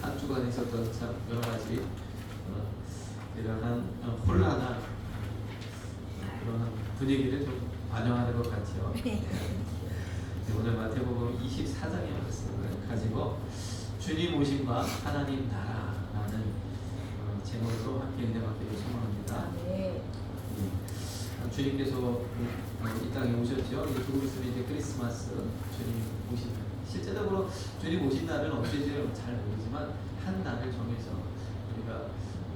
한 주간에 있었던 참 여러 가지 이러한 혼란한 그런 분위기를 좀 반영하는 것 같죠. 네, 오늘 마태복음 24장의 말씀을 가지고 주님 오심과 하나님 나라라는 제목으로 함께 은혜 받기를 소망합니다. 주님께서 이 땅에 오셨죠. 두고 있으면 이제 크리스마스 주님 오신 날. 실제적으로 주님 오신 날은 언제인지 잘 모르지만 한 날을 정해서 우리가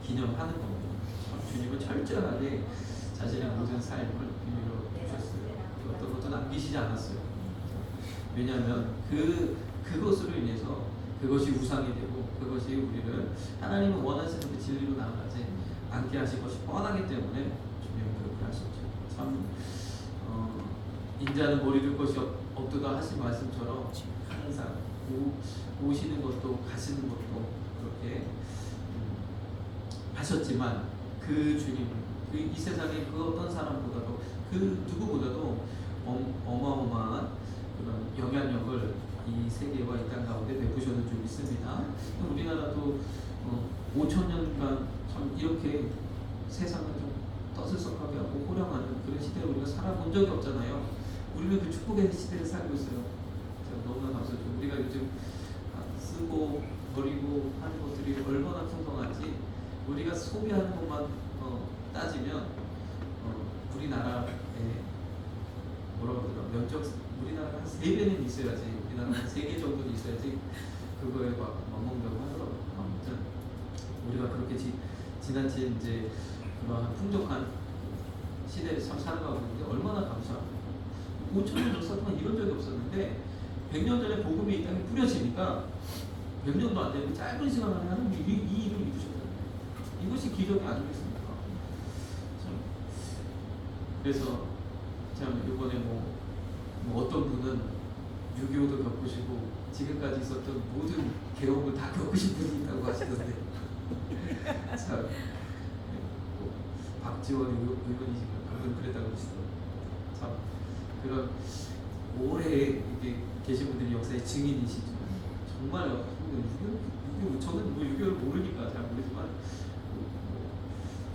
기념하는 겁니다. 주님은 철저하게 자신의 모든 삶을 비밀로 주셨어요. 어떤 것도 남기시지 않았어요. 왜냐하면 그것으로 인해서 그것이 우상이 되고 그것이 우리를 하나님은 원하시는 그 진리로 나아가지 않게 하실 것이 뻔하기 때문에 주님은 그렇게 하셨죠. 참 인자는 머리 둘 것이 없도다 하신 말씀처럼 항상 오시는 것도 가시는 것도 그렇게 하셨지만 그 주님 이 세상의 그 어떤 사람보다도 그 누구보다도 어마어마한 그런 영향력을 이 세계와 이 땅 가운데 베푸셨는 줄 믿습니다. 우리나라도 5,000년간 참 이렇게 세상을 좀 떠들썩하게 하고 호령하는 그런 시대에 우리가 살아본 적이 없잖아요. 우리는 그 축복의 시대를 살고 있어요. 너무나 감사하죠. 우리가 요즘 쓰고 버리고 하는 것들이 얼마나 풍성한지 우리가 소비하는 것만 따지면 우리나라의 뭐라고 그러더라 면적 우리나라가 한 3배는 있어야지 우리나라가 한 3개 정도는 있어야지 그거에 막 먹는다고 하더라고요. 아무튼 우리가 그렇게 지나친 이제 그러한 풍족한 시대에 참 살아가고 있는데 얼마나 감사합니다. 5,000년 역사 동안 이런 적이 없었는데 100년 전에 복음이 이 땅에 뿌려지니까 100년도 안 되는 짧은 시간 안에 하나님이 이 일을 이루셨잖아요. 이것이 기적이 아니겠습니까? 그래서 참 이번에 뭐 어떤 분은 6.25도 겪으시고 지금까지 있었던 모든 개혁을 다 겪으신 분이 있다고 하시던데 참 박지원 의원이신가 그분 그랬다고 하시더라고요. 참 그런 오래 이렇게 계신 분들이 역사의 증인이시죠. 정말요. 6.25 저는 뭐 6.25를 모르니까 잘 모르지만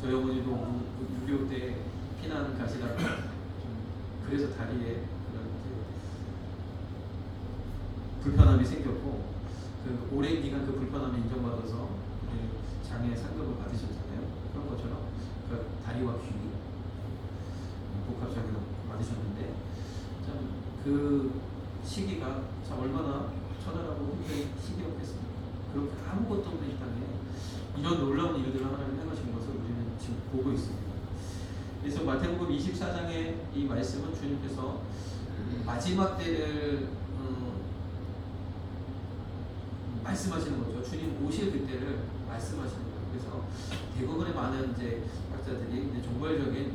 저희 어머니도 6.25 때 피난 가시다가 그래서 다리에 그런 불편함이 생겼고 그 오랜 기간 그 불편함을 인정받아서 장애 상급을 받으셨잖아요. 그런 것처럼 그 다리와 귀 복합 장애를 받으셨는데 참 그 시기가 참 얼마나 처절하고 힘든 시기였겠습니까? 그렇게 아무것도 없는 이 땅에 이런 놀라운 일들을 하나님 행하신 것을 우리는 지금 보고 있습니다. 그래서 마태복음 24장의 이 말씀은 주님께서 마지막 때를 말씀하시는 거죠. 주님 오실 그때를 말씀하시는 거예요. 그래서 대부분의 많은 이제 학자들이 이제 종말적인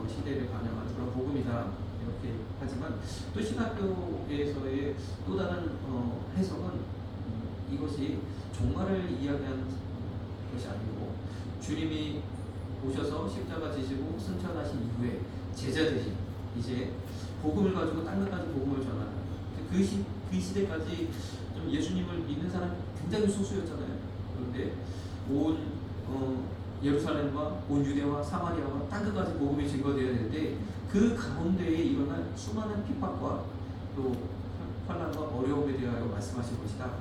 시대를 반영하는 그런 복음이다 이렇게 하지만 또 신학교에서의 또 다른 해석은 이것이 종말을 이야기하는 것이 아니고 주님이 오셔서 십자가 지시고 승천하신 이후에 제자들이 이제 복음을 가지고 땅 끝까지 복음을 전하는 그 시대까지 좀 예수님을 믿는 사람이 굉장히 소수였잖아요. 그런데 온 예루살렘과 온 유대와 사마리아와 땅 끝까지 복음이 증거되어야 되는데 그 가운데에 일어날 수많은 핍박과 또 환난과 어려움에 대하여 말씀하신 것이다.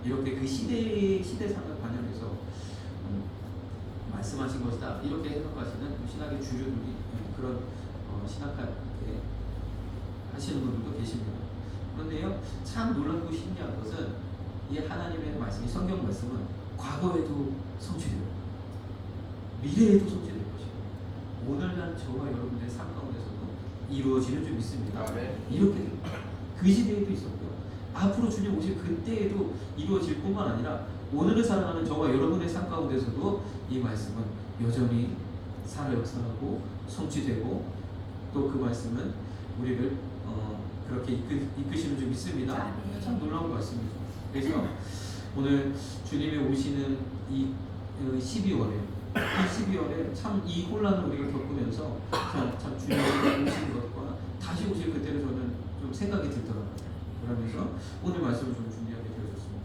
이렇게 그 시대상을 반영해서 말씀하신 것이다. 이렇게 해석하시는 신학의 주류들이 그런 신학하게 하시는 분들도 계십니다. 그런데요, 참 놀랍고 신기한 것은 이 하나님의 말씀이 성경 말씀은 과거에도 성취되고 미래에도 성취될 것이고 오늘날 저와 여러분들의 삶 가운데서도 이루어지는 줄 믿습니다. 이렇게 그 시대에도 있었고요. 앞으로 주님 오실 그때에도 이루어질 뿐만 아니라 오늘을 살아가는 저와 여러분의 삶 가운데서도 이 말씀은 여전히 살아 역사하고 성취되고 또 그 말씀은 우리를 그렇게 이끄시는 줄 믿습니다. 참 놀라운 말씀이죠. 그래서 오늘 주님이 오시는 이 12월에 참 이 혼란을 우리가 겪으면서 참 주님이 오시는 것과 다시 오실 그때를 저는 좀 생각이 들더라고요. 그러면서 오늘 말씀을 좀 준비하게 되어졌습니다.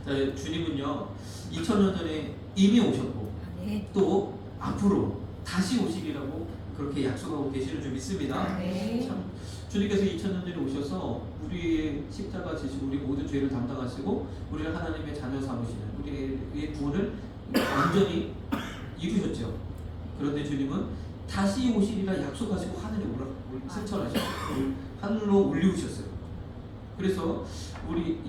자, 주님은요 2000년 전에 이미 오셨고 네. 또 앞으로 다시 오시리라고 그렇게 약속하고 계시는 줄 믿습니다. 네. 참 주님께서 2000년 전에 오셔서 우리의 십자가 지시고 우리 모든 죄를 담당하시고 우리를 하나님의 자녀 삼으시는 우리의 구원을 완전히 이루셨죠. 그런데 주님은 다시 오시리라 약속하시고 하늘에 승천하셨어요. 하늘로 올리우셨어요. 그래서 우리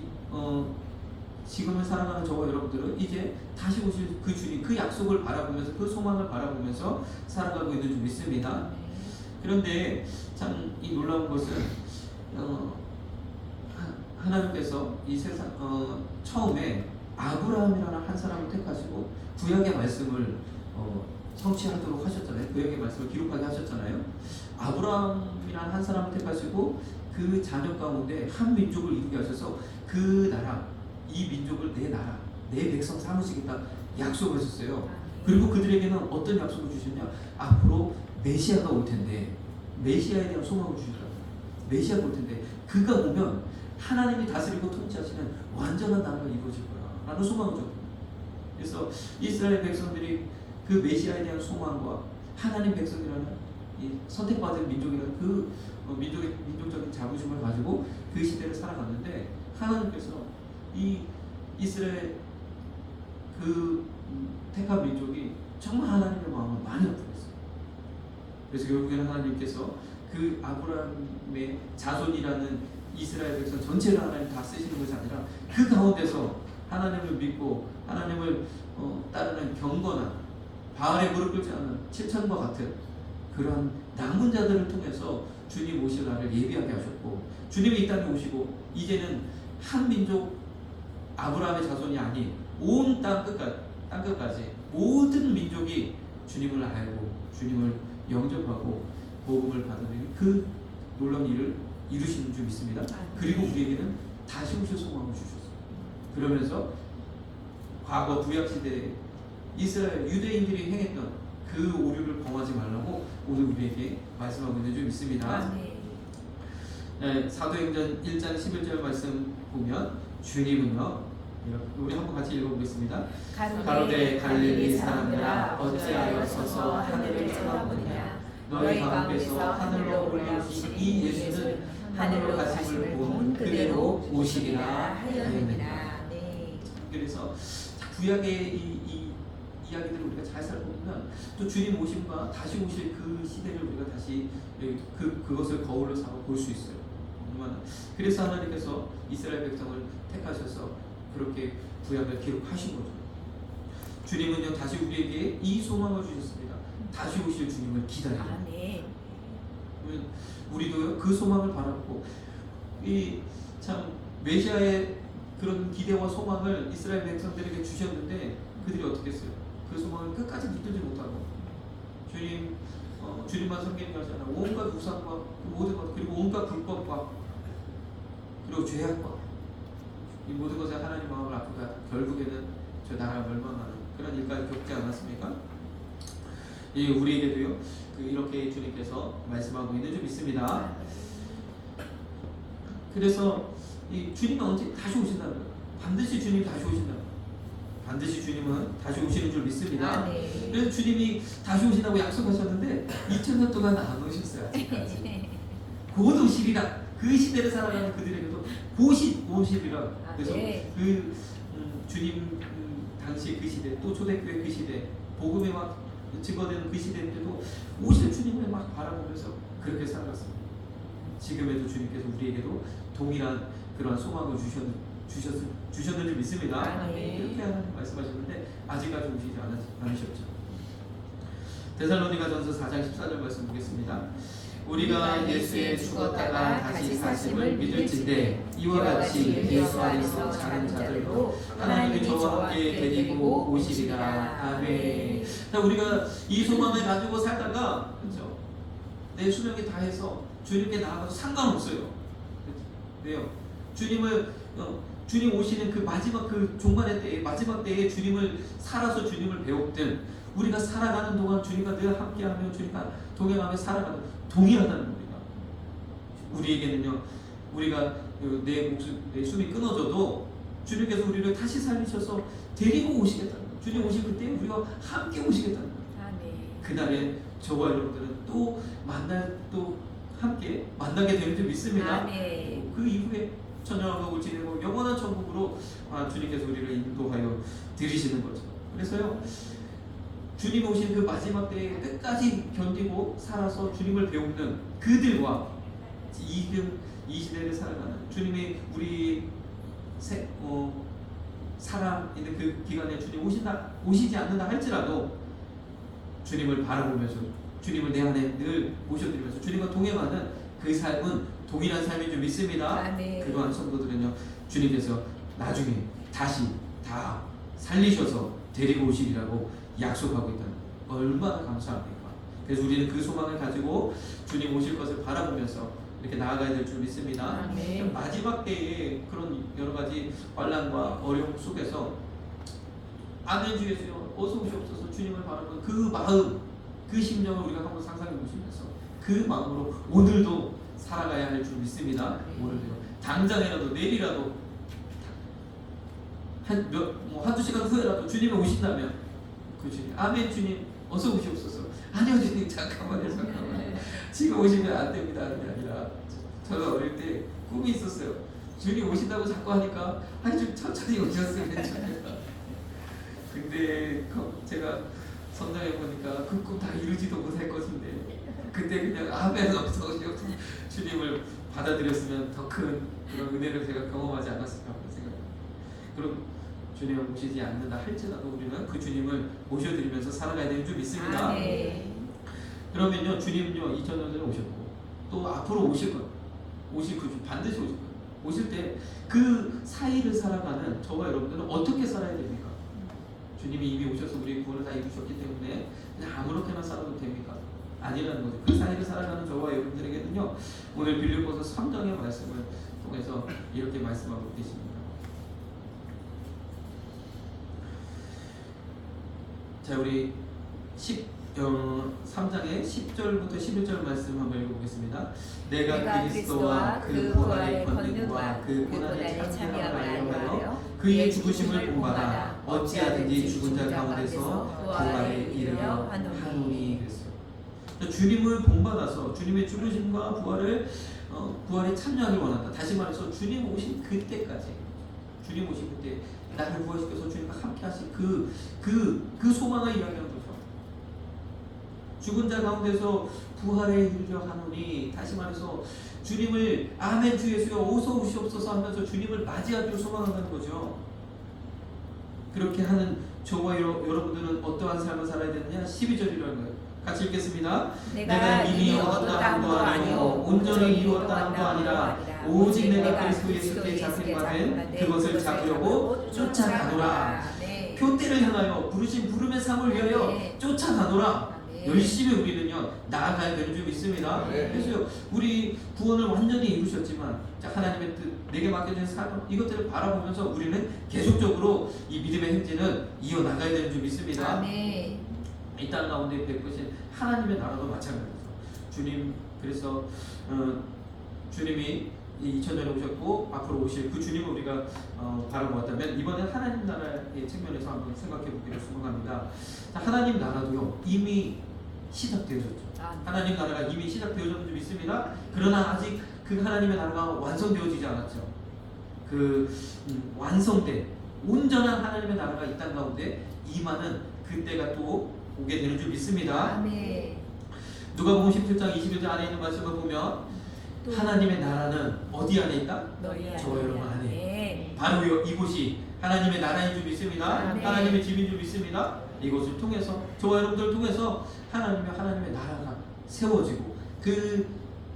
지금을 살아가는 저와 여러분들은 이제 다시 오실 그 주님, 그 약속을 바라보면서 그 소망을 바라보면서 살아가고 있는 줄 믿습니다. 그런데 참 이 놀라운 것은 하나님께서 이 세상 처음에 아브라함이라는 한 사람을 택하시고 구약의 말씀을 성취하도록 하셨잖아요. 구약의 말씀을 기록하게 하셨잖아요. 아브라함이라는 한 사람을 택하시고 그 자녀 가운데 한 민족을 이루게 하셔서 그 나라, 이 민족을 내 나라, 내 백성 삼으시겠다 약속하셨어요. 그리고 그들에게는 어떤 약속을 주셨냐? 앞으로 메시아가 올 텐데, 메시아에 대한 소망을 주시더라고요. 메시아가 올 텐데 그가 오면 하나님이 다스리고 통치하시는 완전한 나라가 이루어질 거야 라는 소망을 줬거든요. 그래서 이스라엘 백성들이 그 메시아에 대한 소망과 하나님 백성이라는 이 선택받은 민족이라는 그 민족적인 자부심을 가지고 그 시대를 살아갔는데, 하나님께서 이 이스라엘 그 택한 민족이 정말 하나님의 마음을 많이 아프겠어요. 그래서 결국에는 하나님께서 그 아브라함의 자손이라는 이스라엘 백성 전체를 하나님 다 쓰시는 것이 아니라 그 가운데서 하나님을 믿고 하나님을 따르는 경건한 바알에 무릎 꿇지 않는 7천과 같은 그런 남은 자들을 통해서 주님 오실 날을 예비하게 하셨고, 주님이 이 땅에 오시고 이제는 한 민족 아브라함의 자손이 아닌 온 땅 끝까지 모든 민족이 주님을 알고 주님을 영접하고 복음을 받는 그 놀라운 일을 이루시는 줄 믿습니다. 그리고 우리에게는 다시 오실 소망을 주셨어요. 그러면서 과거 구약시대에 이스라엘 유대인들이 행했던 그 오류를 범하지 말라고 오늘 우리에게 말씀하고 있는 줄 믿습니다. 네, 사도행전 1장 11절 말씀 보면 주님은요, 우리 한번 같이 읽어보겠습니다. 가로되 갈릴리 사람들아 어찌하여 서서 하늘을 쳐다보느냐. 너희 가운데서 하늘로 올라오신 이 예수는 하늘로 가심을 본 그대로 오시리라 하였느니라. 그래서 구약의 이 이야기들을 우리가 잘 살펴보면 또 주님 오심과 다시 오실 그 시대를 우리가 다시 그것을 거울로 삼아 볼 수 있어요. 그래서 하나님께서 이스라엘 백성을 택하셔서 그렇게 구약을 기록하신 거죠. 주님은요 다시 우리에게 이 소망을 주셨습니다. 다시 오실 주님을 기다리고. 우리도 그 소망을 바라보고 이 참 메시아의 그런 기대와 소망을 이스라엘 백성들에게 주셨는데 그들이 어떻게 했어요? 그 소망을 끝까지 붙들지 못하고 주님만 섬기는 것이 아니라 온갖 우상과 모든 것, 그리고 온갖 불법과 그리고 죄악과 이 모든 것에 하나님 마음을 아프다 결국에는 저 나라가 멸망하는 그런 일까지 겪지 않았습니까? 우리에게도요 이렇게 주님께서 말씀하고 있는 줄 믿습니다. 그래서 이 주님은 언제 다시 오신다는 거예요. 반드시 주님이 다시 오신다는 거예요. 반드시 주님은 다시 오시는 줄 믿습니다. 그래서 주님이 다시 오신다고 약속하셨는데 2000년 동안 안 오셨어요. 아직까지. 곧 오시리라. 그 시대를 살아가는 그들에게도 오시리라. 그래서 그 주님 당시 그 시대, 또 초대교회 그 시대, 복음에 막 증거되는 그 시대인데도 오실 주님을 막 바라보면서 그렇게 살아갔습니다. 지금에도 주님께서 우리에게도 동일한 그런 소망을 주셨는 줄 믿습니다. 이렇게 하나님 말씀하셨는데 아직까지 오시지 않으셨죠. 데살로니가전서 4장 14절 말씀 보겠습니다. 우리가 예수의 죽었다가 다시 사심을 믿을진대 이와 같이 예수 안에서 자는 자들도 하나님이 저와 함께 데리고 오시리라. 아멘. 우리가 이 소망을 가지고 살다가 그렇죠? 내 수명이 다해서 주님께 나아가도 상관없어요. 왜요? 주님 오시는 그 마지막 그 종말의 때에 마지막 때에 주님을 살아서 주님을 배웠든 우리가 살아가는 동안 주님과 늘 함께하며 주님과 동행하며 살아가는 동일하다는 겁니다. 우리에게는요, 우리가 내 숨이 끊어져도 주님께서 우리를 다시 살리셔서 데리고 오시겠다는 거예요. 주님 오실 그때 우리와 함께 오시겠다는 거예요. 그날에 저와 여러분들은 또 함께 만나게 되는 줄 믿습니다. 그 이후에 천년왕국을 지내고 영원한 천국으로 주님께서 우리를 인도하여 들이시는 거죠. 그래서요, 주님 오신 그 마지막 때에 끝까지 견디고 살아서 주님을 배우는 그들과 이 시대를 살아가는 주님이 우리 살아있는 그 기간에 주님 오시지 않는다 할지라도 주님을 바라보면서 주님을 내 안에 늘 모셔드리면서 주님과 동행하는 그 삶은 동일한 삶인 줄 믿습니다. 그러한 성도들은요, 주님께서 나중에 다시 다 살리셔서 데리고 오시리라고 약속하고 있다는 거 얼마나 감사합니까? 그래서 우리는 그 소망을 가지고 주님 오실 것을 바라보면서 이렇게 나아가야 될 줄 믿습니다. 마지막 때에 그런 여러 가지 환난과 어려움 속에서 아멘 주 예수여 어서 오시옵소서 주님을 바라보는 그 마음, 그 심정을 우리가 한번 상상해 보시면서 그 마음으로 오늘도 살아가야 할 줄 믿습니다. 오늘도 당장이라도 내일이라도 한두 시간 후에라도 주님이 오신다면 그 주님 아멘 주님 어서 오시옵소서. 아니요 주님 잠깐만요. 지금 오시면 안 됩니다. 그게 아니라 저가 어릴 때 꿈이 있었어요. 주님 오신다고 자꾸 하니까 좀 천천히 오셨으면 좋겠다. 근데 제가 성장해 보니까 그 꿈 다 이루지도 못할 것인데 그때 그냥 아멘 어서 오시옵소서 주님을 받아들였으면 더 큰 그런 은혜를 제가 경험하지 않았을까 생각합니다. 그럼 주님을 모시지 않는다 할지라도 우리는 그 주님을 모셔드리면서 살아가야 되는 줄 믿습니다. 그러면요, 주님은요 2000년 전에 오셨고 또 앞으로 오실 거예요. 반드시 오실 거예요. 오실 때 그 사이를 살아가는 저와 여러분들은 어떻게 살아야 됩니까? 주님이 이미 오셔서 우리 구원을 다 이루셨기 때문에 그냥 아무렇게나 살아도 됩니까? 아니라는 거죠. 그 사이를 살아가는 저와 여러분들에게는요, 오늘 빌립보서 3장의 말씀을 통해서 이렇게 말씀하고 계십니다. 자, 우리 3장의 10절부터 11절 말씀 한번 읽어보겠습니다. 내가 그리스도와 그 부활의 권능과 그 고난의 참여함을 알려하여 그의 죽으심을 본받아 어찌하든지 죽은 자 가운데서 부활에 이르려 하노니 그랬어요. 주님을 본받아서 주님의 죽으심과 부활에 참여하길 원한다. 다시 말해서 주님 오신 그때까지, 주님 오신 그때 나를 부활시켜서 주님과 함께 하신 그 소망을 이야기하는 거죠. 죽은 자 가운데서 부활에 이르려 하노니, 다시 말해서 주님을 아멘 주 예수여 어서 오시옵소서 하면서 주님을 맞이하기를 소망한다는 거죠. 그렇게 하는 저와 여러분들은 어떠한 삶을 살아야 되느냐? 12절이라는 거예요. 같이 읽겠습니다. 내가 이미 얻었다 함도 아니요 온전히 이루었다 함도 아니라 오직 내가 그리스도 예수께 잡힌 바된 그것을 잡으려고 쫓아가노라. 표대를 향하여 부르신 부름의 삶을 위하여 쫓아가노라. 열심히 우리는요 나아가야 되는 줄 믿습니다. 그래서 우리 구원을 완전히 이루셨지만 하나님의 뜻, 내게 맡겨진 삶, 이것들을 바라보면서 우리는 계속적으로 이 믿음의 행진을 이어나가야 되는 줄 믿습니다. 이 땅 가운데 베푸신 하나님의 나라도 마찬가지죠. 주님, 그래서 주님이 2000년에 오셨고 앞으로 오실 그 주님을 우리가 바라보았다면 이번엔 하나님 나라의 측면에서 한번 생각해 보기를 소망합니다. 하나님 나라도요 이미 시작되어졌죠. 하나님 나라가 이미 시작되어졌는 줄 믿습니다. 그러나 아직 그 하나님의 나라가 완성되어지지 않았죠. 완성된 온전한 하나님의 나라가 이 땅 가운데 임하는 그때가 또 오게 되는 줄 믿습니다. 누가복음 17장 21절 안에 있는 말씀을 보면 하나님의 나라는 어디 안에 있다? 저와 여러분 안에. 바로 이곳이 하나님의 나라인 줄 믿습니다. 하나님의 집인 줄 믿습니다. 이곳을 통해서 저와 여러분들을 통해서 하나님의 나라가 세워지고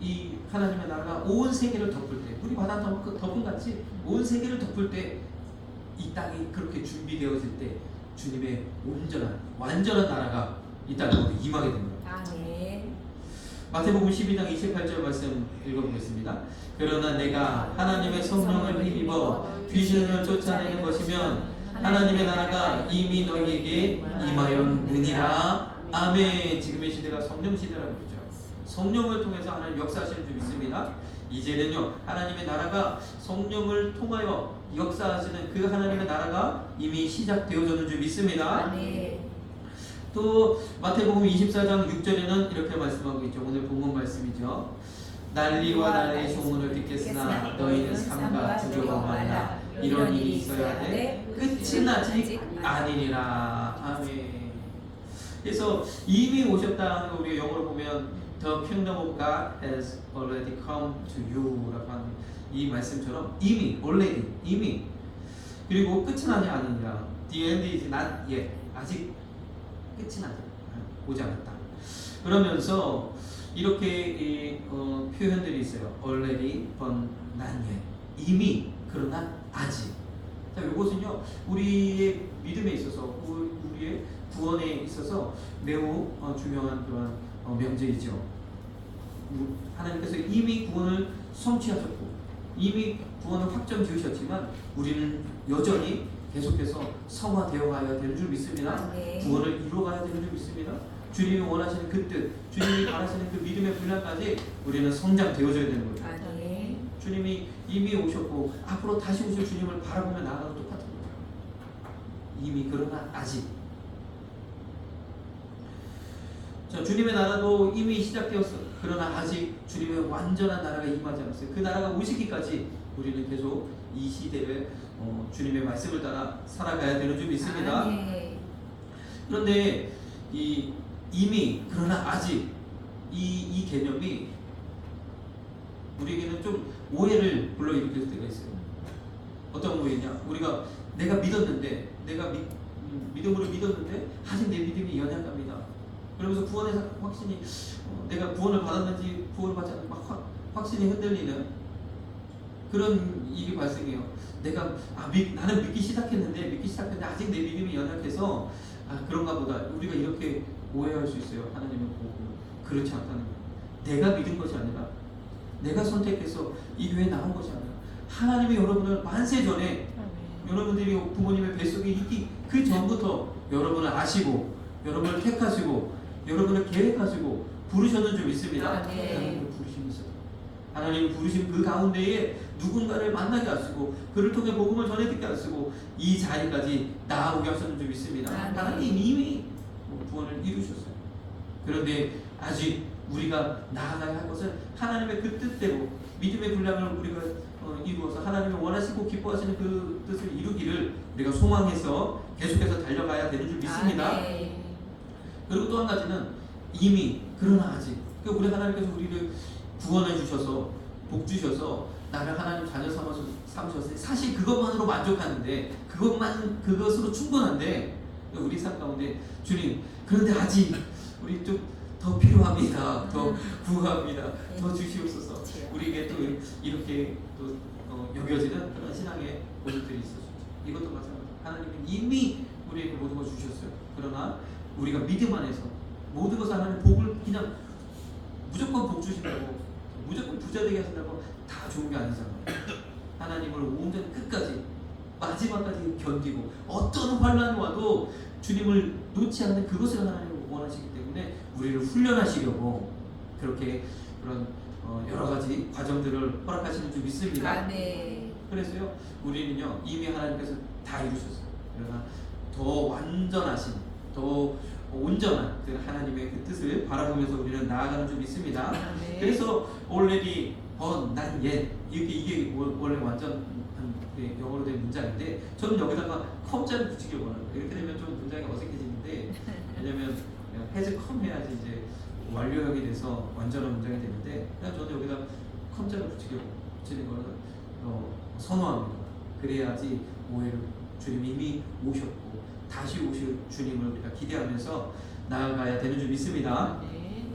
이 하나님의 나라가 온 세계를 덮을 때, 우리 바다 덮은 같이 온 세계를 덮을 때 이 땅이 그렇게 준비되어질 때 주님의 완전한 나라가 이 땅에 임하게 됩니다. 마태복음 12장 28절 말씀 읽어보겠습니다. 그러나 내가 하나님의 성령을 힘입어 귀신을 쫓아내는 것이면 하나님의 나라가 이미 너희에게 임하였느니라. 아멘. 지금의 시대가 성령 시대라고 그러죠. 성령을 통해서 하나님 역사하시는 줄 믿습니다. 이제는요 하나님의 나라가 성령을 통하여 역사하시는 그 하나님의 나라가 이미 시작되어졌는 줄 믿습니다. 아멘. 또 마태복음 24장 6절에는 이렇게 말씀하고 있죠. 오늘 본문 말씀이죠. 난리와 나라의 소문을 듣겠으나 너희는 삼가 두려워 말라. 이런 일이 있어야 돼. 끝은 아직 아니니라. 아멘. 그래서 이미 오셨다 하는 거 우리가 영어로 보면 The kingdom of God has already come to you 라고 하는 이 말씀처럼 이미, already, 이미. 그리고 끝은 아직 아니니라. The end is not yet. 아직 끝이 나지 오지 않았다. 그러면서 이렇게 표현들이 있어요. already, but not yet. 이미, 그러나 아직. 자, 이것은요 우리의 믿음에 있어서, 우리의 구원에 있어서 매우 중요한 그런 명제이죠. 하나님께서 이미 구원을 성취하셨고, 이미 구원을 확정 지으셨지만 우리는 여전히 계속해서 성화되어 가야 되는 줄 믿습니다. 네. 구원을 이루어가야 되는 줄 믿습니다. 주님이 원하시는 그 뜻, 주님이 바라시는 그 믿음의 분량까지 우리는 성장되어져야 되는 거죠. 네. 주님이 이미 오셨고 앞으로 다시 오실 주님을 바라보며 나아가도 똑같은 거예요. 이미, 그러나 아직. 자, 주님의 나라도 이미 시작되었어. 그러나 아직 주님의 완전한 나라가 임하지 않았어요. 그 나라가 오시기까지 우리는 계속 이 시대에 주님의 말씀을 따라 살아가야 되는 줄 믿습니다. 네. 그런데 이미, 그러나 아직 이 개념이 우리에게는 좀 오해를 불러일으킬 때가 있어요. 어떤 오해냐? 우리가 내가 믿었는데, 내가 믿음으로 믿었는데 아직 내 믿음이 연약합니다. 그러면서 구원의 확신이, 내가 구원을 받았는지 구원을 받지 않는지 막 확신이 흔들리는 그런 일이 발생해요. 내가 나는 믿기 시작했는데 아직 내 믿음이 연약해서 그런가 보다. 우리가 이렇게 오해할 수 있어요. 하나님을 보고. 그렇지 않다는 거예요. 내가 믿은 것이 아니라, 내가 선택해서 이 교회에 나온 것이 아니라, 하나님이 여러분을 만세 전에 여러분들이 부모님의 뱃속에 있기 그 전부터 여러분을 아시고, 여러분을 택하시고, 여러분을 계획하시고 부르셨는 줄 믿습니다. 네. 하나님을 부르심이 있어요. 하나님이 부르신 그 가운데에 누군가를 만나게 하시고, 그를 통해 복음을 전해 듣게 하시고, 이 자리까지 나아오게 하셨는 줄 믿습니다. 네. 하나님 이미 구원을 이루셨어요. 그런데 아직 우리가 나아가야 할 것은 하나님의 그 뜻대로 믿음의 분량을 우리가 이루어서 하나님이 원하시고 기뻐하시는 그 뜻을 이루기를 우리가 소망해서 계속해서 달려가야 되는 줄 믿습니다. 네. 그리고 또 한 가지는 이미, 그러나 아직. 그러니까 우리 하나님께서 우리를 구원해 주셔서 복 주셔서 나를 하나님 자녀 삼으셨어요. 사실 그것만으로 만족하는데, 그것으로 충분한데, 우리 삶 가운데 주님, 그런데 아직 우리 좀 더 필요합니다. 더 구합니다. 더 주시옵소서. 우리에게 또 이렇게 또 여겨지는 그런 신앙의 모습들이 있었죠. 이것도 마찬가지입니다. 하나님은 이미 우리에게 모든 걸 주셨어요. 그러나 우리가 믿음 안에서 모든 것을 하나님 복을 그냥 무조건 복 주신다고, 무조건 부자 되게 하신다고 다 좋은 게 아니잖아요. 하나님을 온전히 끝까지 마지막까지 견디고, 어떤 환난이 와도 주님을 놓지 않는 그것을 하나님을 원하시기 때문에 우리를 훈련하시려고 그렇게 그런 여러 가지 과정들을 허락하시는 줄 믿습니다. 네. 그래서요, 우리는요 이미 하나님께서 다 이루셨어요. 그러나 더 완전하신, 더 온전한 그 하나님의 그 뜻을 바라보면서 우리는 나아가는 줄 믿습니다. 네. 그래서 already, but not yet, 이게 원래 완전 영어로 된 문장인데, 저는 여기다가 come자를 붙이길 원합니다. 이렇게 되면 좀 문장이 어색해지는데, 왜냐면 has come 해야지 이제 완료형이 돼서 완전한 문장이 되는데, 그냥 저는 여기다 come자를 붙이는 거는 선호합니다. 그래야지 오해를, 주님이 이미 오셨고 다시 오실 주님을 우리가 기대하면서 나아가야 되는 줄 믿습니다. 네.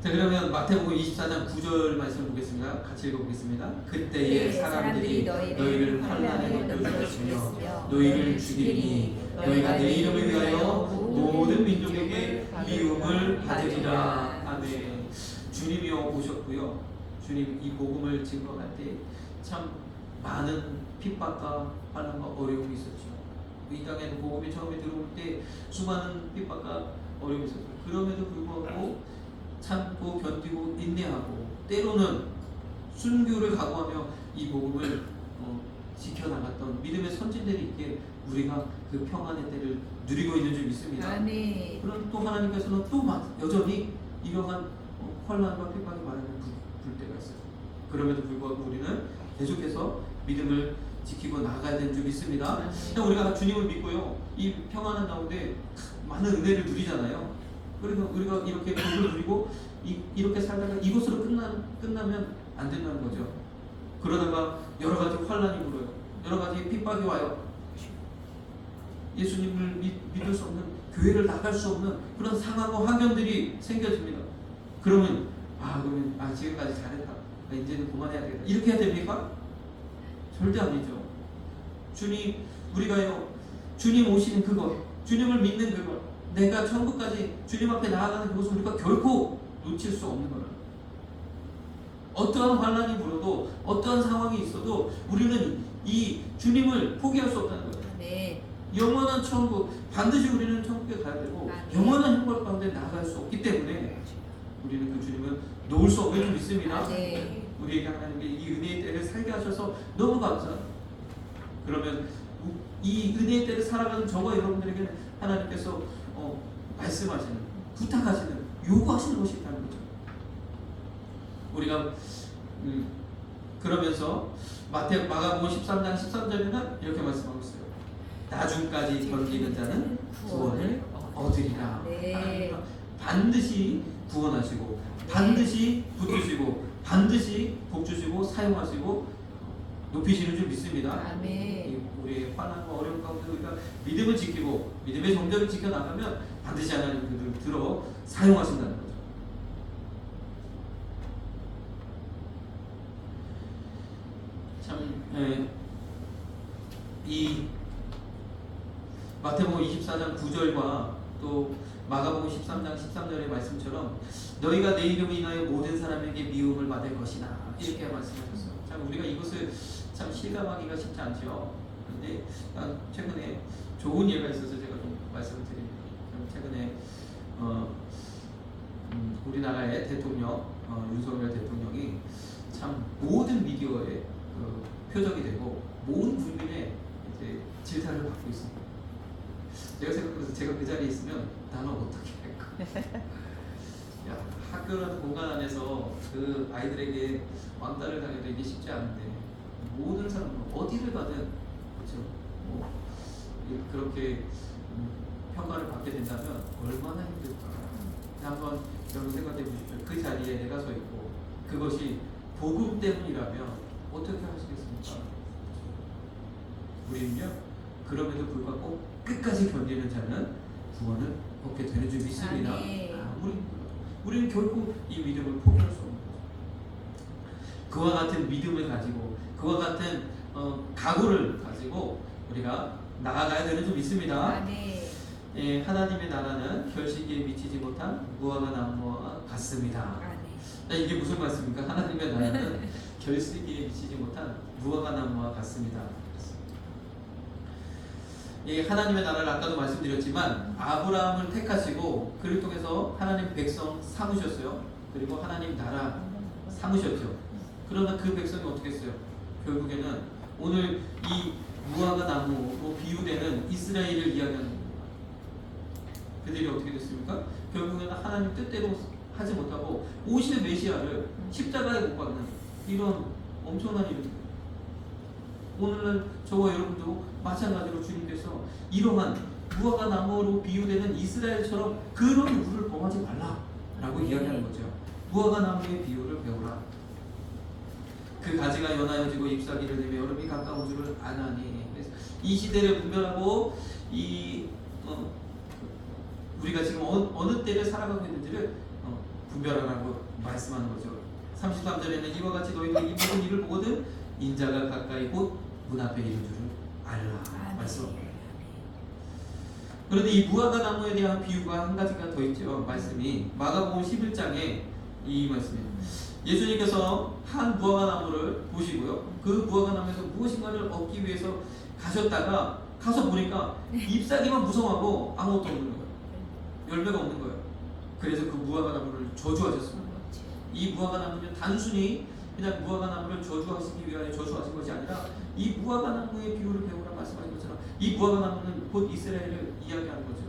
자, 그러면 마태복음 24장 9절 말씀을 보겠습니다. 같이 읽어보겠습니다. 그때에 사람들이 너희를 환난에 넘겨주시며 너희를 죽이니 너희가 내 이름을 위하여 모든 민족에게 미움을 받으리라. 아멘. 주님이요 오셨고요. 주님 이 복음을 증거할 때 참 많은 핍박과 환난과 어려움이 있었죠. 이 땅에는 복음이 처음에 들어올 때 수많은 핍박과 어려움이 있었죠. 그럼에도 불구하고 참고 견디고 인내하고 때로는 순교를 각오하며 이 복음을 지켜나갔던 믿음의 선진들이 있기에 우리가 그 평안의 때를 누리고 있는 줄 믿습니다. 아멘. 그럼 또 하나님께서는 또 여전히 이러한 환난과 핍박이 많은 불 때가 있어요. 그럼에도 불구하고 우리는 계속해서 믿음을 지키고 나가야 되는 줄 믿습니다. 그냥 우리가 주님을 믿고요, 이 평안한 가운데 많은 은혜를 누리잖아요. 그래서 우리가 이렇게 복을 누리고 이렇게 살다가 이곳으로 끝나면 안 된다는 거죠. 그러다가 여러 가지 환난이 불어요. 여러 가지 핍박이 와요. 예수님을 믿을 수 없는, 교회를 나갈 수 없는 그런 상황과 환경들이 생겨집니다. 그러면 지금까지 잘했다, 이제는 그만해야 되겠다, 이렇게 해야 됩니까? 절대 아니죠. 우리가요, 주님 오시는 그것, 주님을 믿는 그것, 내가 천국까지 주님 앞에 나아가는 그것을 우리가 결코 놓칠 수 없는 거예요. 어떠한 환난이 불어도, 어떠한 상황이 있어도 우리는 이 주님을 포기할 수 없다는 거예요. 네. 영원한 천국, 반드시 우리는 천국에 가야 되고 영원한 행복 가운데 나아갈 수 없기 때문에 우리는 그 주님을 놓을 수 없는 줄 믿습니다. 네. 우리에게 하나님께 이 은혜의 때를 살게 하셔서 너무 감사합니다. 그러면 이 은혜의 때를 살아가는 저와 여러분들에게 하나님께서 말씀하시는, 부탁하시는, 요구하시는 것이 있다는 거죠. 우리가 그러면서 마가복음 13장 13절에는 이렇게 말씀하고 있어요. 나중까지 견디는 자는 구원을 얻으리라. 네. 하나님은 반드시 구원하시고, 반드시 붙드시고, 반드시 복주시고 사용하시고 높이시는 줄 믿습니다. 아멘. 우리의 환난과 어려움 가운데 우리가 믿음을 지키고 믿음의 정절을 지켜나가면 반드시 하나님 그들을 들어 사용하신다는 거죠. 참, 이 마태복음 24장 9절과 또 마가복음 13장 13절의 말씀처럼 너희가 내 이름을 인하여 모든 사람에게 미움을 받을 것이다, 이렇게 말씀하셨어요. 참 우리가 이것을 참 실감하기가 쉽지 않죠. 그런데 최근에 좋은 예가 있어서 제가 좀 말씀을 드립니다. 최근에 우리나라의 대통령 윤석열 대통령이 참 모든 미디어의 표적이 되고 모든 국민의 이제 질타를 받고 있습니다. 제가 생각해서 제가 그 자리에 있으면 나는 어떻게 할까? 야, 학교라는 공간 안에서 그 아이들에게 왕따를 당해도 이게 쉽지 않은데 모든 사람은 어디를 가든 그렇죠. 그렇게 평가를 받게 된다면 얼마나 힘들까? 한번 여러분 생각해 보십시오. 그 자리에 내가 서 있고 그것이 복음 때문이라면 어떻게 하시겠습니까? 우리는요, 그럼에도 불구하고 끝까지 견디는 자는 구원을 얻게 되는 줄 믿습니다. 우리는 결코 이 믿음을 포기할 수 없는 거죠. 그와 같은 믿음을 가지고, 그와 같은 각오를 가지고 우리가 나아가야 되는 줄 믿습니다. 예, 하나님의 나라는 결실기에 미치지 못한 무화과 나무와 같습니다. 이게 무슨 말씀입니까? 하나님의 나라는 결실기에 미치지 못한 무화과 나무와 같습니다. 이 하나님의 나라를 아까도 말씀드렸지만 아브라함을 택하시고 그를 통해서 하나님 백성 삼으셨어요. 그리고 하나님 나라 삼으셨죠. 그러나 그 백성이 어떻게 했어요? 결국에는 오늘 이 무화과 나무로 비유되는 이스라엘을 이야기하는 겁니다. 그들이 어떻게 됐습니까? 결국에는 하나님 뜻대로 하지 못하고 오실 메시아를 십자가에 못 박는 이런 엄청난 일입니다. 오늘날 저와 여러분도 마찬가지로 주님께서 이러한 무화과 나무로 비유되는 이스라엘처럼 그런 우를 범하지 말라라고 이야기하는 거죠. 무화과 나무의 비유를 배우라. 그 가지가 연하여지고 잎사귀를 내며 여름이 가까운 줄을 아나니. 이 시대를 분별하고 우리가 지금 어느 때를 살아가고 있는지를 분별하라고 말씀하는 거죠. 33절에는 이와 같이 너희도 이 모든 일을 보거든 인자가 가까이 곧 문 앞에 이른 줄을 알라 말씀합니다. 그런데 이 무화과 나무에 대한 비유가 한 가지가 더 있죠. 말씀이 마가복음 11장에 이 말씀이에요. 예수님께서 한 무화과 나무를 보시고요, 그 무화과 나무에서 무엇인가를 얻기 위해서 가셨다가 가서 보니까 잎사귀만 무성하고 아무것도 없는 거예요. 열매가 없는 거예요. 그래서 그 무화과 나무를 저주하셨습니다. 이 무화과 나무는 단순히 그냥 무화과 나무를 저주하시기 위하여 저주하신 것이 아니라 이 무화과 나무의 비유를 배우라 말씀하신 것처럼 이 무화과 나무는 곧 이스라엘을 이야기하는 거죠.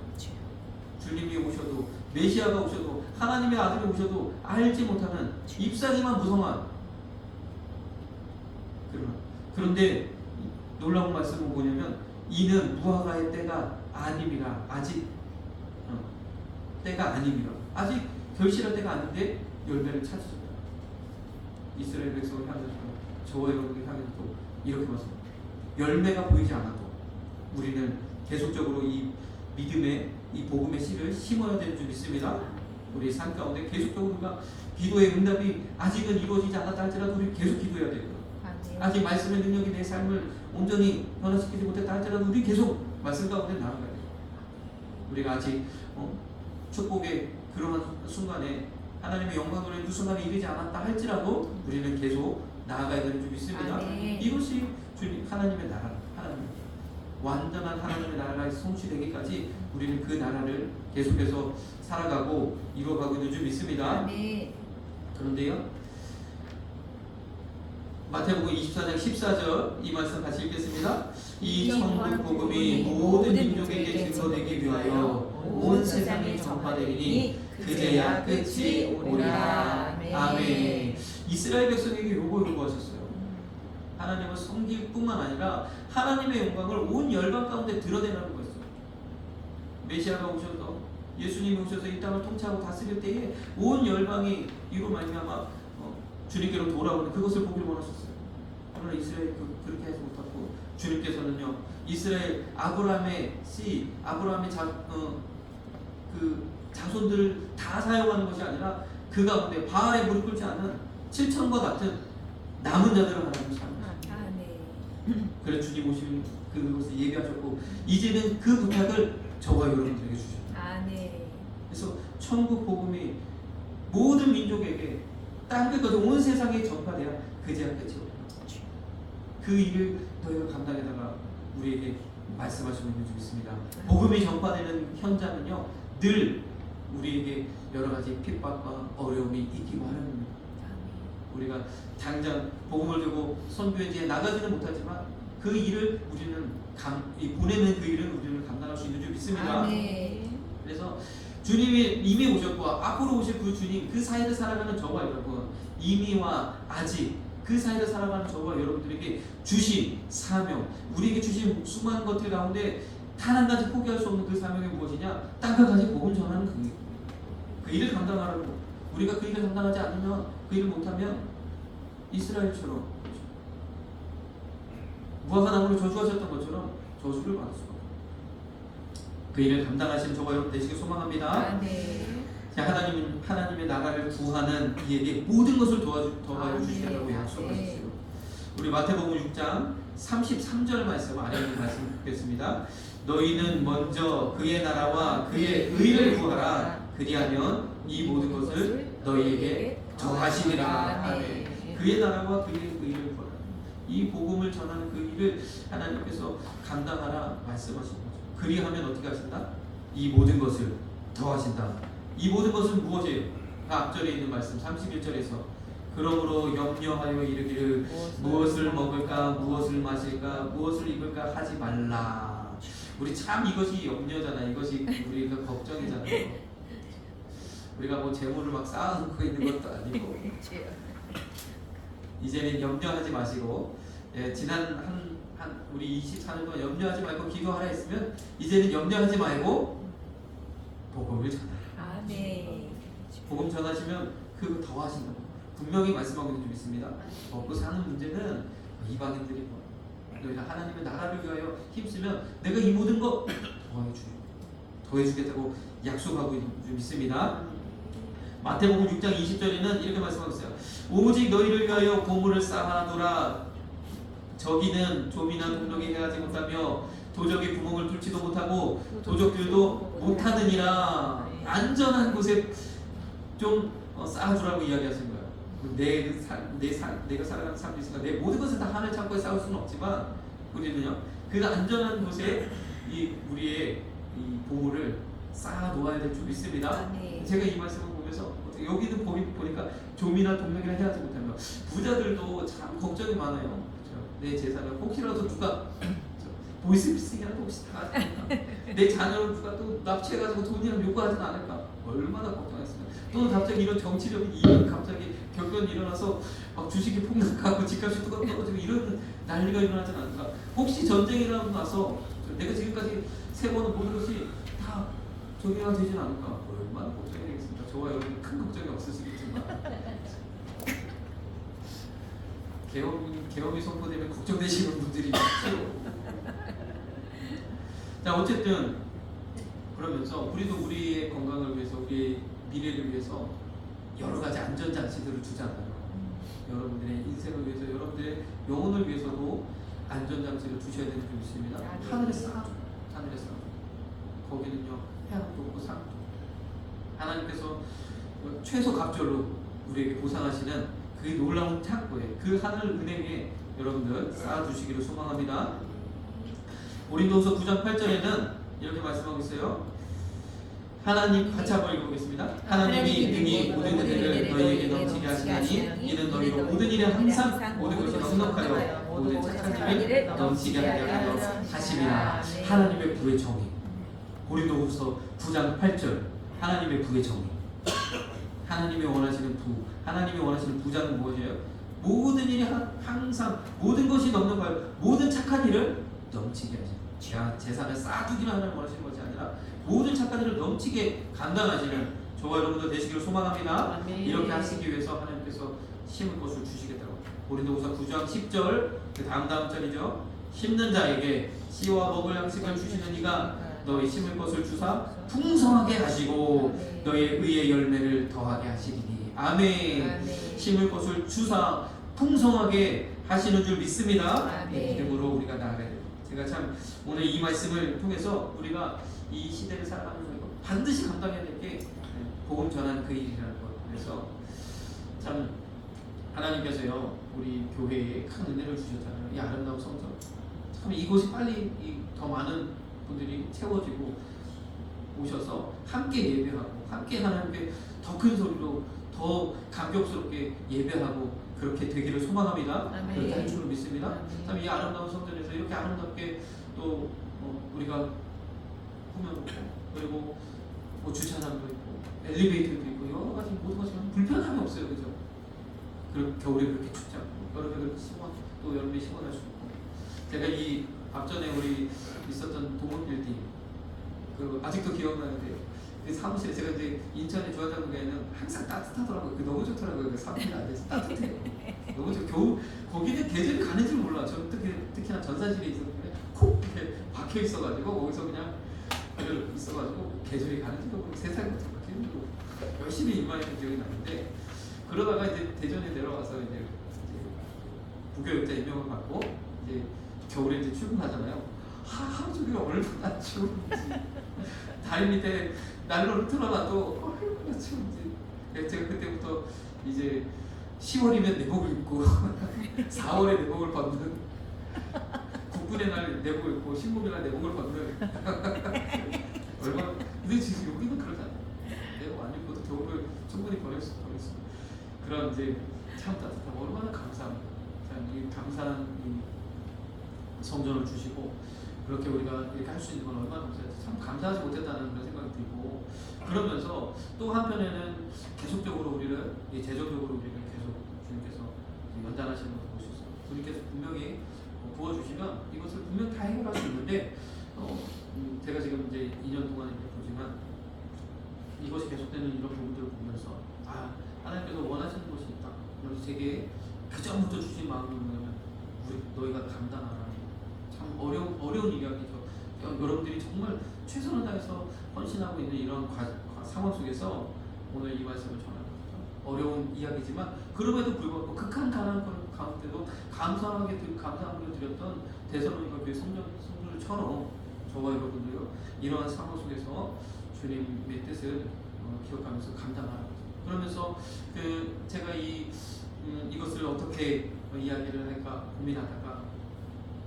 주님이 오셔도 메시아가 오셔도 하나님의 아들이 오셔도 알지 못하는 잎사귀만 무성한 그런데 놀라운 말씀은 뭐냐면 이는 무화과의 때가 아님이라 아직 때가 아님이라 아직 결실할 때가 아닌데 열매를 찾으셨다. 이스라엘 백성을 향해서 저와 여러분을 향해서도 이렇게 말씀합니다. 열매가 보이지 않아도 우리는 계속적으로 이 믿음의 이 복음의 씨를 심어야 되는 줄 믿습니다. 우리 삶 가운데 계속적으로 우리가 기도의 응답이 아직은 이루어지지 않았다 할지라도 우리 계속 기도해야 되고요. 아직 말씀의 능력이 내 삶을 온전히 변화시키지 못했다 할지라도 우리 계속 말씀 가운데 나아가야 돼요. 우리가 아직 축복의 그러한 순간에 하나님의 영광으로의 그 순간에 이르지 않았다 할지라도 우리는 계속 나아가야 되는 줄 믿습니다. 이것이 주님 하나님의 나라, 하나님 완전한 하나님의 나라가 성취되기까지 우리는 그 나라를 계속해서 살아가고 이루어가고 있는 줄 믿습니다. 그런데요, 마태복음 24장 14절 이 말씀 같이 읽겠습니다. 이 천국 복음이 모든 민족에게 증거되기 위하여 온 세상에 전파되리니 그제야 끝이 오리라. 아멘. 이스라엘 백성에게 요구하셨어요. 하나님을 섬길 뿐만 아니라 하나님의 영광을 온 열방 가운데 드러내라는 거였어요. 메시아가 오셔서 예수님이 오셔서 이 땅을 통치하고 다스릴 때에 온 열방이 이로 말미암아 주님께로 돌아오는 그것을 보길 원하셨어요. 그러나 이스라엘이 그렇게 하지 못하고 주님께서는요 이스라엘 아브라함의 씨, 아브라함의 그 자손들을 다 사용하는 것이 아니라 그 가운데 바알에 무릎 꿇지 않은 7천과 같은 남은 자들을 하나님 사용하셨어요. 그래서 주님 오시면 그것을 예비하셨고 이제는 그 부탁을 저와 여러분들에게 주셨어요. 그래서 천국 복음이 모든 민족에게 땅 끝까지 온 세상에 전파돼야 그제야 끝이 오리라. 그 일을 너희가 감당해다가 우리에게 말씀하시고 있는 줄 믿습니다. 복음이 전파되는 현장은요 늘 우리에게 여러 가지 핍박과 어려움이 있기 마련입니다. 우리가 당장 복음을 들고 선교회지에 나가지는 못하지만 그 일을 우리는 보내는 그 일을 우리는 감당할 수 있는 줄 믿습니다. 그래서 주님이 이미 오셨고 앞으로 오실 그 주님 그 사이를 살아가는 저와 여러분 이미와 아직 그 사이를 살아가는 저와 여러분들에게 주신 사명 우리에게 주신 수많은 것들 가운데 단 한 가지 포기할 수 없는 그 사명이 무엇이냐 땅끝까지 복음 전하는 그 일을 감당하라고. 우리가 그 일을 감당하지 않으면 그 일을 못하면 이스라엘처럼 무화과 나무를 저주하셨던 것처럼 저주를 받을 수가 없어요. 그 일을 감당하신 저와 여러분 되시길 소망합니다. 자, 하나님의 나라를 구하는 이에게 모든 것을 더하여 주시겠다고 약속하셨어요. 우리 마태복음 6장 33절 말씀 아래 있는 말씀 듣겠습니다. 너희는 먼저 그의 나라와 그의 의를 구하라. 그리하면 이 모든 것을 너희에게 더하시리라. 아멘. 그의 나라와 그의 의를 구하라. 이 복음을 전하는 그 일을 하나님께서 감당하라 말씀하신 거죠. 그리하면 어떻게 하신다? 이 모든 것을 더하신다. 이 모든 것은 무엇이에요? 앞절에 있는 말씀 31절에서 그러므로 염려하여 이르기를 무엇을 먹을까 무엇을 마실까 무엇을 입을까 하지 말라. 우리 참 이것이 염려잖아. 이것이 우리가 걱정이잖아요. 우리가 뭐 재물을 막 쌓아놓고 있는 것도 아니고 이제는 염려하지 마시고 지난 우리 24년 동안 염려하지 말고 기도하라 했으면 이제는 염려하지 말고 복음을 전하라. 복음 전하시면 그거 더 하신다고 분명히 말씀하고 있는 줄 믿습니다. 먹고 사는 문제는 이방인들이 너희가 하나님의 나라를 위하여 힘쓰면 내가 이 모든 거 더해주겠다고 약속하고 있는 줄 믿습니다. 마태복음 6장 20절에는 이렇게 말씀하고 있어요. 오직 너희를 위하여 보물을 쌓아두라. 저기는 좀이나 동력이 해하지 못하며 도적이 구멍을 뚫지도 못하고 도적들도 못하느니라. 안전한 곳에 좀 쌓아두라고 이야기하신 거예요. 내가 살아가는 삶이 있으니까 내 모든 것을 다 하늘 창고에 쌓을 수는 없지만 우리는요 그 안전한 곳에 우리의 이 보물을 쌓아 놓아야 될 줄 믿습니다. 제가 이 말씀을 보면서 여기는 보니까 좀이나 동력이나 해야지 못하면 부자들도 참 걱정이 많아요. 그렇죠? 내 재산을 혹시라도 누가 보이스피싱이라도 혹시 다 내 자녀를 누가 또 납치해가지고 돈이랑 요구하진 않을까 얼마나 걱정했습니다. 또 갑자기 이런 정치적인 이익이 갑자기 격변이 일어나서 막 주식이 폭락하고 집값이 뚝 떨어지고 이런 난리가 일어나진 않을까. 혹시 전쟁이 일어나고 나서 내가 지금까지 세워놓은 모든 것이 다 저기가 되진 않을까 얼마나 걱정이 되겠습니까. 저와 여러분 큰 걱정이 없으시겠지만 계엄이 선포되면 걱정되시는 분들이 있죠. 자, 어쨌든 그러면서 우리도 우리의 건강을 위해서, 우리의 미래를 위해서 여러 가지 안전 장치들을 주잖아요. 여러분들의 인생을 위해서, 여러분들의 영혼을 위해서도 안전 장치를 주셔야 되는 게 있습니다. 하늘에 쌓아줘. 하늘에 쌓아줘. 거기는요 해안도 없고 산도. 하나님께서 최소 갑절로 우리에게 보상하시는 그 놀라운 창고에, 그 하늘 은행에 여러분들 쌓아주시기를 소망합니다. 고린도후서 9장 8절에는 이렇게 말씀하고 있어요. 하나님 같이 한번 읽어보겠습니다. 하나님이 능히 모든 은혜를 너희에게 넘치게 하시나니 이는 너희로 모든 일에 항상 모든 것이 넉넉하여 모든 착한 일을 넘치게 하려 하심이라. 하나님의 부의 정의. 고린도후서 9장 8절 하나님의 부의 정의. 하나님이 원하시는 부, 하나님이 원하시는 부자는 무엇이에요? 모든 일이 항상 모든 것이 넉넉하여 모든 착한 일을 넘치게 하시는, 재산을 쌓아두기만 하나님 원하시는 것이 아니라 모든 착한 일을 넘치게 감당하시는 저와 여러분들 되시기를 소망합니다. 아멘. 이렇게 하시기 위해서 하나님께서 심을 것을 주시겠다고. 고린도후서 9장 10절 그 다음 절이죠. 심는 자에게 씨와 먹을 양식을 주시는 이가 너희 심을 것을 주사 풍성하게 하시고 너희의 의의 열매를 더하게 하시리니. 아멘. 심을 것을 주사 풍성하게 하시는 줄 믿습니다. 믿음으로 우리가 나아가야 돼요. 제가 참 오늘 이 말씀을 통해서 우리가 이 시대를 살아가는 거 반드시 감당해야 될 게 복음 전하는 그 일이라는 것. 그래서 참 하나님께서요 우리 교회에 큰 은혜를 주셨잖아요. 이 아름다운 성전. 참 이곳이 빨리 더 많은 분들이 채워지고 오셔서 함께 예배하고 함께 하나님께 더 큰 소리로 더 감격스럽게 예배하고 그렇게 되기를 소망합니다. 아멘. 그렇게 할 줄로 믿습니다. 참 이 아름다운 성전에서 이렇게 아름답게 또 우리가 꾸며놓고 그리고 뭐 주차장도 있고 엘리베이터도 있고 여러 가지 모든 것이 불편함이 없어요, 그죠? 그리고 겨울에 그렇게 춥지 않고 여름에 그렇게 또 여름에 시원할 수 있고. 제가 이 앞전에 우리 있었던 동원빌딩 그 아직도 기억나는데요. 그 사무실에 제가 이제 인천의 조화장국에는 항상 따뜻하더라고요. 그 너무 좋더라고요. 그 사무실 안에서 따뜻해요. 너무 좋. 겨우 거기는 계절이 가는 줄 몰라. 저는 특히나 전사실에 있었는데 콕 이렇게 박혀 있어가지고 거기서 그냥 있어가지고 계절이 가는 줄도 모르고 세상이 어떻게 바뀌는지도 열심히 일만했던 기억이 나는데 그러다가 이제 대전에 내려와서 이제 부교육자 임명을 받고 이제 겨울에 이제 출근하잖아요. 하루 종일 얼마나 추운지 다리 밑에 난로를 틀어놔도 얼마나 추운지. 제가 그때부터 이제 10월이면 내복을 입고 4월에 내복을 벗는 국군의 날 내복을 입고 신국의 날 내복을 벗는 얼마나. 근데 지금 여기는 그러지 않아요. 내복 안 입고도 겨울을 충분히 보냈어. 그런 이제 참 따뜻한 얼마나 감사합니다. 이 감사한 이 성전을 주시고 그렇게 우리가 이렇게 할 수 있는 건 얼마나 감사해요. 참 감사하지 못했다는 그런 생각이 들고 그러면서 또 한편에는 계속적으로 우리를 재정적으로 우리를 계속 주님께서 연단하시는 것을 볼 수 있어요. 주님께서 분명히 부어주시면 이것을 분명 다 해결할 수 있는데 제가 지금 이제 2년 동안 이렇게 보지만 이것이 계속되는 이런 부분들을 보면서 하나님께서 원하시는 것이 있다. 그래서 제게 그 전부터 주신 마음이 뭐냐면 너희가 감당하라. 참 어려운 이야기죠. 여러분들이 정말 최선을 다해서 헌신하고 있는 이런 상황 속에서 오늘 이 말씀을 전하는 거죠. 어려운 이야기지만 그럼에도 불구하고 극한 가난 가운데도 감사하게 드렸던 데살로니가 교회 성도들처럼 저와 여러분들요 이러한 상황 속에서 주님의 뜻을 기억하면서 감당하라. 그러면서 제가 이것을 어떻게 이야기를 할까 고민하다가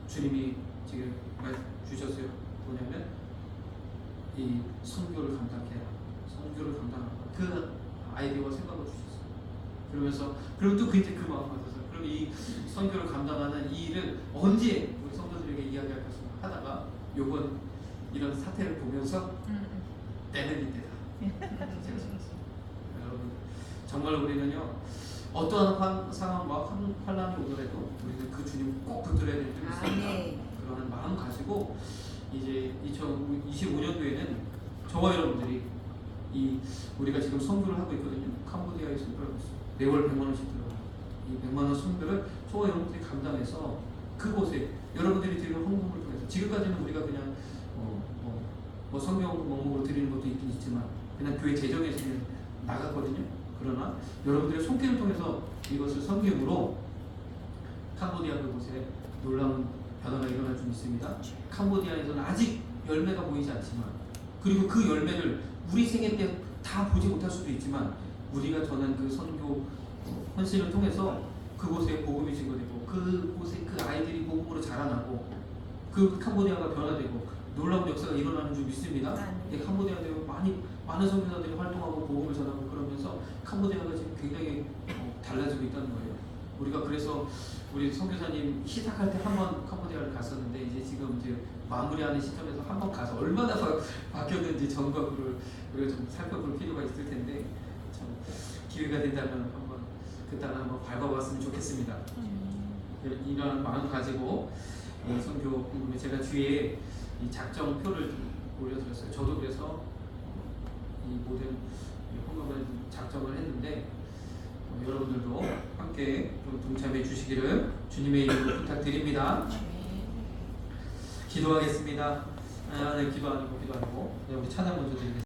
주님이 지금 말 주셨어요. 뭐냐면 이 선교를 감당해라. 선교를 감당하라. 그 아이디어와 생각을 주셨어요. 그러면서 그리고 또 그때 그 마음 받아서 그럼 이 선교를 감당하는 이 일을 언제 우리 성도들에게 이야기할 것인가 하다가 요번 이런 사태를 보면서 때는 이때다. 제가 생각했습니다. 여러분 정말 우리는요 어떠한 상황과 환란이 오더라도 우리는 그 주님 꼭 붙들어야 될 줄을 믿습니다. 그런 마음 가지고 이제 2025년도에는 저와 여러분들이 이 우리가 지금 선교를 하고 있거든요. 캄보디아에 선교를 하고 있어요. 매월 100만 원씩 들어가요. 이 100만 원 선교를 저와 여러분들이 감당해서 그곳에 여러분들이 드리는 헌금을 통해서 지금까지는 우리가 그냥 성경 목록으로 드리는 것도 있긴 있지만 그냥 교회 재정에서 나갔거든요. 그러나 여러분들의 손길을 통해서 이것을 성경으로 캄보디아 그곳에 놀라운 변화가 일어날 줄 믿습니다. 캄보디아에서는 아직 열매가 보이지 않지만 그리고 그 열매를 우리 생애 때 다 보지 못할 수도 있지만 우리가 전한 그 선교 헌신을 통해서 그곳에 복음이 증거되고 그곳에 그 아이들이 복음으로 자라나고 그 캄보디아가 변화되고 놀라운 역사가 일어나는 줄 믿습니다. 캄보디아에 많은 선교사들이 활동하고 복음을 전하고 그러면서 캄보디아가 지금 굉장히 달라지고 있다는 거예요. 우리가 그래서 우리 선교사님 시작할 때 한번 캄보디아를 갔었는데 이제 지금 이제 마무리하는 시점에서 한번 가서 얼마나 바뀌었는지 전각으로 우리가 좀 살펴볼 필요가 있을 텐데 참 기회가 된다면 한번 그 땅을 한번 밟아봤으면 좋겠습니다. 이런 마음 가지고 선교 궁금해 제가 뒤에 이 작정표를 좀 올려드렸어요. 저도 그래서 이 모든 헌금을 작정을 했는데 여러분들도 함께 좀 동참해 주시기를 주님의 이름으로 부탁드립니다. 기도하겠습니다. 네, 기도 아니고 우리 찬양 먼저 드리겠습니다.